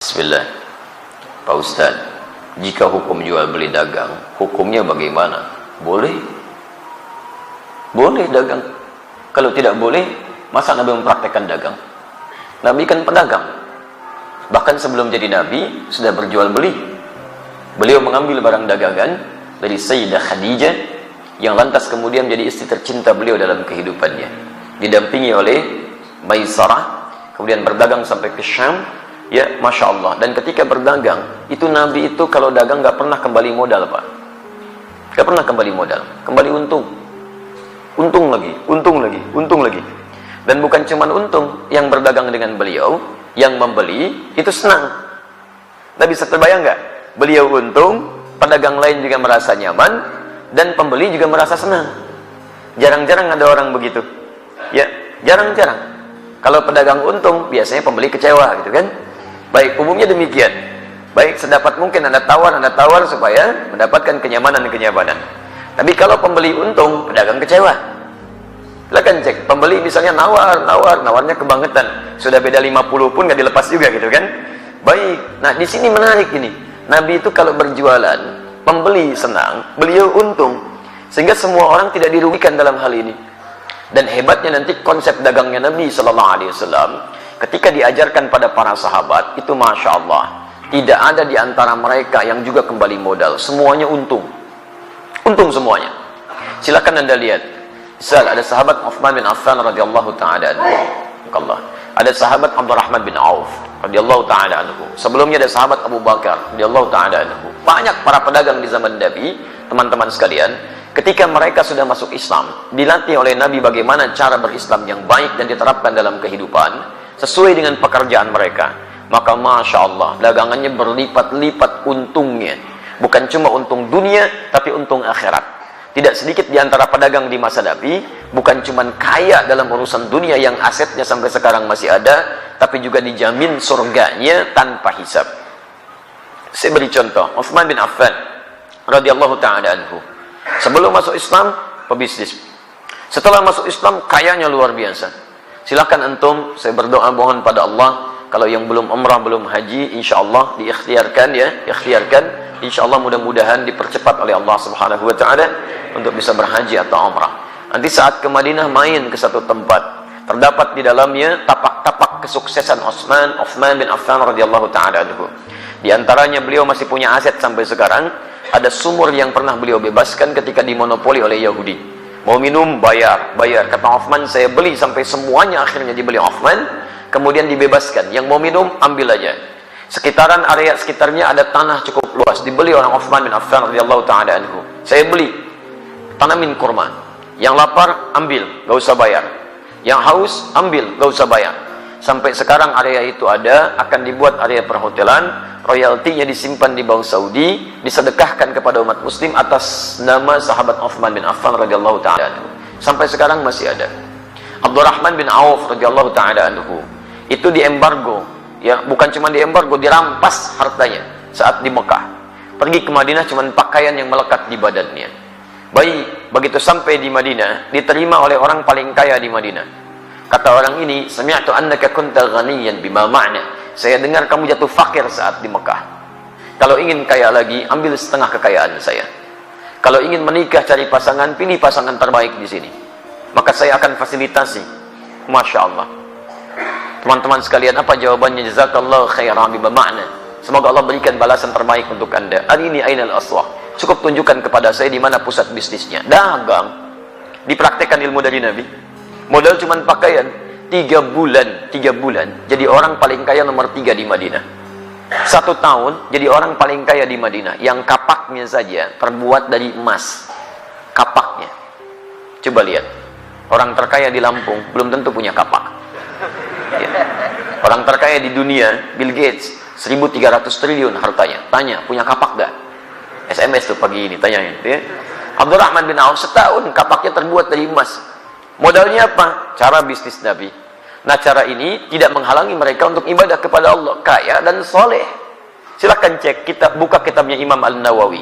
Bismillah. Pak Ustadz, jika hukum jual beli dagang, hukumnya bagaimana? Boleh? Boleh dagang. Kalau tidak boleh, masa Nabi mempraktekkan dagang? Nabi kan pedagang. Bahkan sebelum jadi Nabi, sudah berjual beli. Beliau mengambil barang dagangan dari Sayyidah Khadijah, yang lantas kemudian menjadi istri tercinta beliau dalam kehidupannya. Didampingi oleh Maisarah, kemudian berdagang sampai ke Syam. Ya, Masya Allah. Dan ketika berdagang, itu Nabi itu kalau dagang gak pernah kembali modal, Pak. Gak pernah kembali modal. Kembali untung. Untung lagi, untung lagi, untung lagi. Dan bukan cuma untung, yang berdagang dengan beliau, yang membeli, itu senang. Nabi bisa terbayang gak? Beliau untung, pedagang lain juga merasa nyaman, dan pembeli juga merasa senang. Jarang-jarang ada orang begitu. Ya, jarang-jarang. Kalau pedagang untung, biasanya pembeli kecewa, gitu kan? Baik, umumnya demikian. Baik, sedapat mungkin Anda tawar supaya mendapatkan kenyamanan. Tapi kalau pembeli untung, pedagang kecewa. Silakan cek, pembeli misalnya nawarnya kebangetan. Sudah beda 50 pun nggak dilepas juga, gitu kan? Baik, nah di sini menarik ini. Nabi itu kalau berjualan, pembeli senang, beliau untung. Sehingga semua orang tidak dirugikan dalam hal ini. Dan hebatnya nanti konsep dagangnya Nabi Sallallahu Alaihi Wasallam ketika diajarkan pada para sahabat itu, Masya Allah, tidak ada di antara mereka yang juga kembali modal. Semuanya untung. Untung semuanya. Silakan Anda lihat. Misal ada sahabat Uthman bin Affan radhiyallahu ta'ala anhu. Ada sahabat Abdurrahman bin Auf radhiyallahu ta'ala anhu. Sebelumnya ada sahabat Abu Bakar radhiyallahu ta'ala anhu. Banyak para pedagang di zaman Nabi, teman-teman sekalian. Ketika mereka sudah masuk Islam, dilatih oleh Nabi bagaimana cara berislam yang baik dan diterapkan dalam kehidupan sesuai dengan pekerjaan mereka, maka Masya Allah, dagangannya berlipat-lipat untungnya. Bukan cuma untung dunia, tapi untung akhirat. Tidak sedikit di antara pedagang di masa Nabi bukan cuma kaya dalam urusan dunia yang asetnya sampai sekarang masih ada, tapi juga dijamin surganya tanpa hisab. Saya beri contoh, Uthman bin Affan radhiyallahu ta'ala anhu. Sebelum masuk Islam, pebisnis. Setelah masuk Islam, kayanya luar biasa. Silakan antum, saya berdoa mohon pada Allah, kalau yang belum umrah, belum haji, insya Allah diikhtiarkan ya, insya Allah mudah-mudahan dipercepat oleh Allah Subhanahu Wa Taala untuk bisa berhaji atau umrah. Nanti saat ke Madinah main ke satu tempat, terdapat di dalamnya tapak-tapak kesuksesan Uthman bin Affan radhiyallahu taala anhu. Di antaranya beliau masih punya aset sampai sekarang. Ada sumur yang pernah beliau bebaskan ketika dimonopoli oleh Yahudi. Mau minum, bayar. Kata Uthman, saya beli sampai semuanya akhirnya dibeli Uthman. Kemudian dibebaskan. Yang mau minum, ambil aja. Sekitaran area sekitarnya ada tanah cukup luas. Dibeli orang Uthman bin Affan radhiyallahu ta'ala anhu. Saya beli. Tanamin kurma. Yang lapar, ambil. Gak usah bayar. Yang haus, ambil. Gak usah bayar. Sampai sekarang area itu ada. Akan dibuat area perhotelan. Royaltinya disimpan di Bank Saudi, disedekahkan kepada umat muslim atas nama sahabat Uthman bin Affan radhiyallahu ta'ala anhu. Sampai sekarang masih ada. Abdurrahman bin Auf radhiyallahu ta'ala anhu. Itu diembargo, ya, bukan cuma diembargo, dirampas hartanya saat di Mekah. Pergi ke Madinah cuma pakaian yang melekat di badannya. Baik, begitu sampai di Madinah, diterima oleh orang paling kaya di Madinah. Kata orang ini, sami'tu annaka kunta ghaniyan bima ma'na. Saya dengar kamu jatuh fakir saat di Mekah. Kalau ingin kaya lagi, ambil setengah kekayaan saya. Kalau ingin menikah, cari pasangan, pilih pasangan terbaik di sini. Maka saya akan fasilitasi. Masya Allah. Teman-teman sekalian, apa jawabannya? Jazakallahu khairan bima ma'na. Semoga Allah berikan balasan terbaik untuk Anda. Arini ainal aswah. Cukup tunjukkan kepada saya di mana pusat bisnisnya. Dagang. Dipraktekkan ilmu dari Nabi. Modal cuma pakaian. 3 bulan jadi orang paling kaya nomor 3 di Madinah. 1 tahun jadi orang paling kaya di Madinah, yang kapaknya saja terbuat dari emas. Kapaknya, coba lihat, orang terkaya di Lampung belum tentu punya kapak ya. Orang terkaya di dunia, Bill Gates, 1.300 triliun hartanya. Tanya, punya kapak gak? SMS tuh pagi ini tanyain ya. Abdurrahman bin Auf setahun kapaknya terbuat dari emas. Modalnya apa? Cara bisnis Nabi. Nah, cara ini tidak menghalangi mereka untuk ibadah kepada Allah, kaya dan soleh. Silakan cek, buka kitabnya Imam An-Nawawi.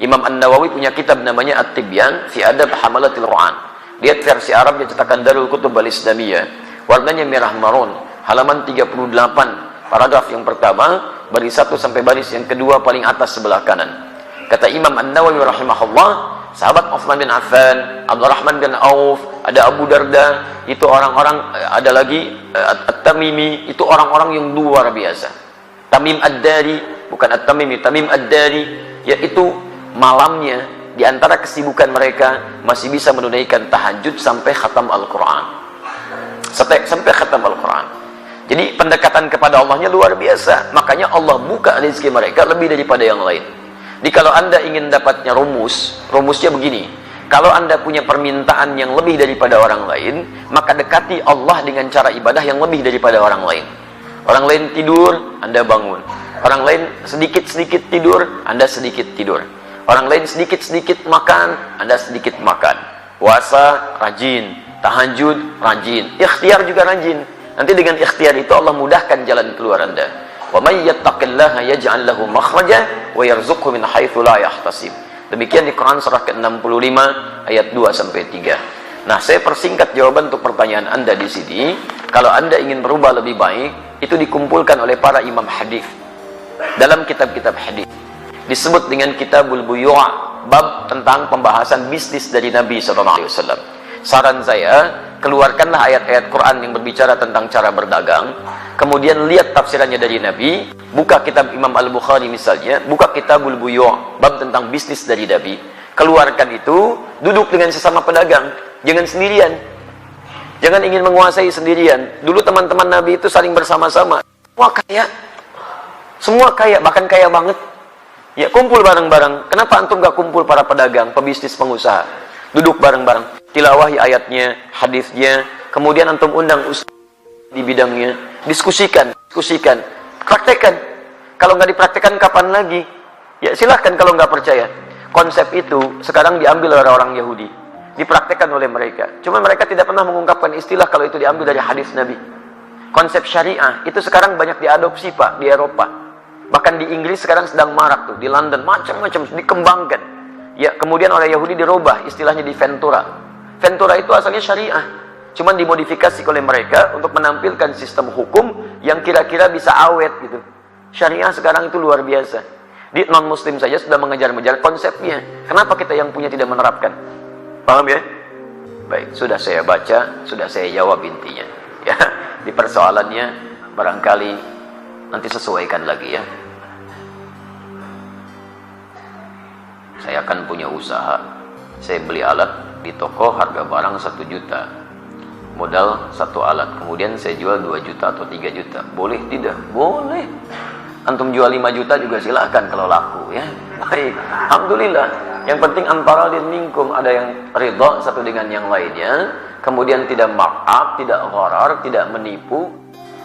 Imam An-Nawawi punya kitab namanya At-Tibyan fi Adab Hamalatil Quran. Lihat versi Arabnya cetakan Darul Kutub Al-Islamiyah. Warnanya merah marun, halaman 38, paragraf yang pertama. baris satu sampai baris yang kedua paling atas sebelah kanan. Kata Imam An-Nawawi rahimahullah, sahabat Utsman bin Affan, Abdurrahman bin Auf, ada Abu Darda, itu orang-orang, ada lagi At-Tamimi, itu orang-orang yang luar biasa. Tamim Ad-Dari, bukan At-Tamimi, Tamim Ad-Dari, yaitu malamnya di antara kesibukan mereka masih bisa menunaikan tahajud sampai khatam Al-Quran. Sampai khatam Al-Quran. Jadi pendekatan kepada Allahnya luar biasa. Makanya Allah buka rezeki mereka lebih daripada yang lain. Jadi kalau Anda ingin dapatnya rumusnya begini. Kalau Anda punya permintaan yang lebih daripada orang lain, maka dekati Allah dengan cara ibadah yang lebih daripada orang lain. Orang lain tidur, Anda bangun. Orang lain sedikit-sedikit tidur, Anda sedikit tidur. Orang lain sedikit-sedikit makan, Anda sedikit makan. Puasa, rajin. Tahajud, rajin. Ikhtiar juga rajin. Nanti dengan ikhtiar itu Allah mudahkan jalan keluar Anda. Wa may yattaqillaha yaj'al lahu makhraja wa yarzuqhu min haitsu la yahtasib. Demikian di Quran surah ke-65 ayat 2 sampai 3. Nah, saya persingkat jawaban untuk pertanyaan Anda di sini. Kalau Anda ingin berubah lebih baik, itu dikumpulkan oleh para imam hadis dalam kitab-kitab hadis. Disebut dengan Kitabul Buyu', bab tentang pembahasan bisnis dari Nabi sallallahu alaihi wasallam. Saran saya, keluarkanlah ayat-ayat Quran yang berbicara tentang cara berdagang, kemudian lihat tafsirannya dari Nabi, buka kitab Imam Al-Bukhari misalnya, buka Kitabul Buyu', bab tentang bisnis dari Nabi, keluarkan itu, duduk dengan sesama pedagang, jangan sendirian, jangan ingin menguasai sendirian. Dulu teman-teman Nabi itu saling bersama-sama, semua kaya, bahkan kaya banget. Ya, kumpul bareng-bareng. Kenapa antum gak kumpul para pedagang, pebisnis, pengusaha? Duduk bareng-bareng, tilawahi ayatnya, hadisnya, kemudian antum undang ustaz di bidangnya, diskusikan, praktekkan. Kalau nggak dipraktekkan kapan lagi? Ya silahkan kalau nggak percaya. Konsep itu sekarang diambil oleh orang Yahudi, dipraktekkan oleh mereka. Cuma mereka tidak pernah mengungkapkan istilah kalau itu diambil dari hadis Nabi. Konsep syariah itu sekarang banyak diadopsi Pak di Eropa. Bahkan di Inggris sekarang sedang marak tuh, di London macam-macam dikembangkan. Ya, kemudian oleh Yahudi dirubah istilahnya di Ventura. Ventura itu asalnya syariah, cuman dimodifikasi oleh mereka untuk menampilkan sistem hukum yang kira-kira bisa awet gitu. Syariah sekarang itu luar biasa. Di non-muslim saja sudah mengejar-ngejar konsepnya. Kenapa kita yang punya tidak menerapkan? Paham ya? Baik, sudah saya baca, sudah saya jawab intinya. Ya, di persoalannya barangkali nanti sesuaikan lagi ya. Saya akan punya usaha. Saya beli alat di toko harga barang 1 juta. Modal 1 alat. Kemudian saya jual 2 juta atau 3 juta. Boleh tidak? Boleh. Antum jual 5 juta juga silahkan kalau laku ya. Baik. Alhamdulillah. Yang penting antara din minkum, ada yang ridha satu dengan yang lainnya. Kemudian tidak markup, tidak gharar, tidak menipu.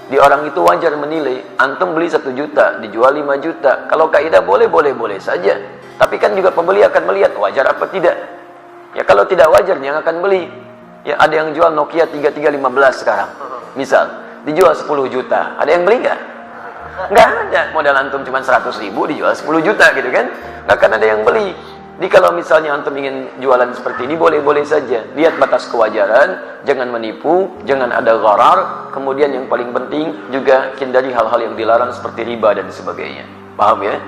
Di orang itu wajar menilai. Antum beli 1 juta, dijual 5 juta. Kalau kaidah boleh saja. Tapi kan juga pembeli akan melihat wajar apa tidak. Ya kalau tidak wajar yang akan beli. Ya ada yang jual Nokia 3315 sekarang. Misal dijual 10 juta. Ada yang beli nggak? Nggak ada. Modal antum cuma 100.000 dijual 10 juta gitu kan. Nggak akan ada yang beli. Jadi kalau misalnya antum ingin jualan seperti ini boleh saja. Lihat batas kewajaran, jangan menipu, jangan ada gharar. Kemudian yang paling penting juga hindari hal-hal yang dilarang seperti riba dan sebagainya. Paham ya?